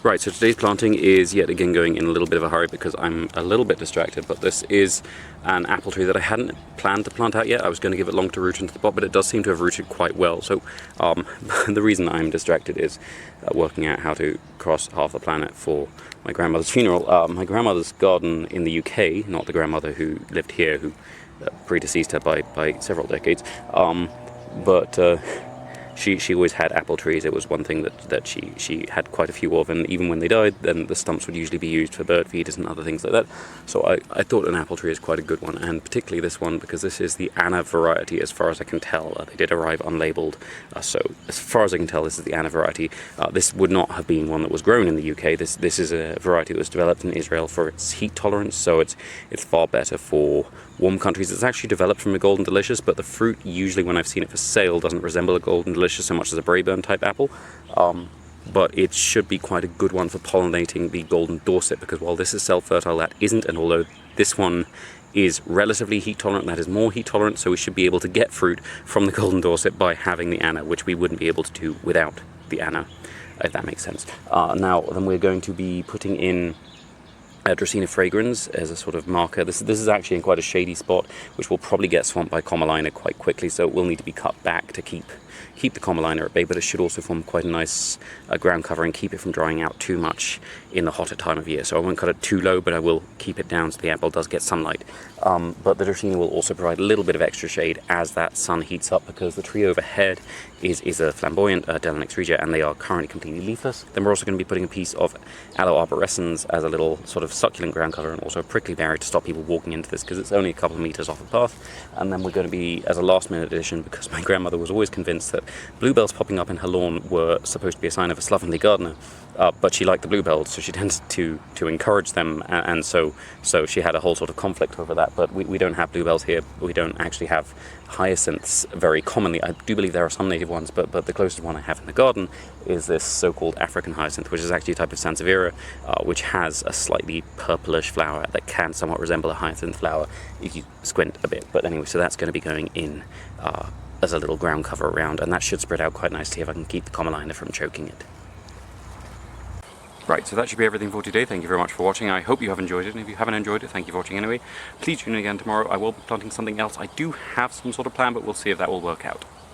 Right, so today's planting is yet again going in a little bit of a hurry because I'm a little bit distracted, but this is an apple tree that I hadn't planned to plant out yet. I was going to give it long to root into the pot, but it does seem to have rooted quite well. So the reason I'm distracted is working out how to cross half the planet for my grandmother's funeral. My grandmother's garden in the UK, not the grandmother who lived here, who predeceased her by several decades, but she always had apple trees. It was one thing that she had quite a few of, and even when they died, then the stumps would usually be used for bird feeders and other things like that. So I thought an apple tree is quite a good one, and particularly this one because this is the Anna variety as far as I can tell. They did arrive unlabeled, so as far as I can tell this is the Anna variety. This would not have been one that was grown in the UK. This is a variety that was developed in Israel for its heat tolerance, so it's far better for warm countries. It's actually developed from a Golden Delicious, but the fruit usually when I've seen it for sale doesn't resemble a Golden Delicious so much as a Braeburn type apple. But it should be quite a good one for pollinating the Golden Dorset, because while this is self-fertile, that isn't, and although this one is relatively heat tolerant, that is more heat tolerant, so we should be able to get fruit from the Golden Dorset by having the Anna, which we wouldn't be able to do without the Anna, if that makes sense. Now then we're going to be putting in Dracaena fragrans as a sort of marker. This is actually in quite a shady spot, which will probably get swamped by Commelina quite quickly, so it will need to be cut back to keep the Commelina at bay, but it should also form quite a nice ground cover and keep it from drying out too much in the hotter time of year. So I won't cut it too low, but I will keep it down so the apple does get sunlight. But the Dracaena will also provide a little bit of extra shade as that sun heats up, because the tree overhead is a flamboyant Delonix regia, and they are currently completely leafless. Then we're also going to be putting a piece of Aloe arborescens as a little sort of succulent ground cover, and also a prickly berry to stop people walking into this because it's only a couple of meters off the path. And then we're going to be, as a last minute addition, because my grandmother was always convinced that bluebells popping up in her lawn were supposed to be a sign of a slovenly gardener, but she liked the bluebells, so she tended to encourage them, and so she had a whole sort of conflict over that. But we don't have bluebells here. We don't actually have hyacinths very commonly. I do believe there are some native ones, but the closest one I have in the garden is this so-called African hyacinth, which is actually a type of Sansevieria, which has a slightly purplish flower that can somewhat resemble a hyacinth flower if you squint a bit. But anyway, so that's going to be going in as a little ground cover around, and that should spread out quite nicely if I can keep the Commelina from choking it. Right, so that should be everything for today. Thank you very much for watching. I hope you have enjoyed it, and if you haven't enjoyed it, thank you for watching anyway. Please tune in again tomorrow. I will be planting something else. I do have some sort of plan, but we'll see if that will work out.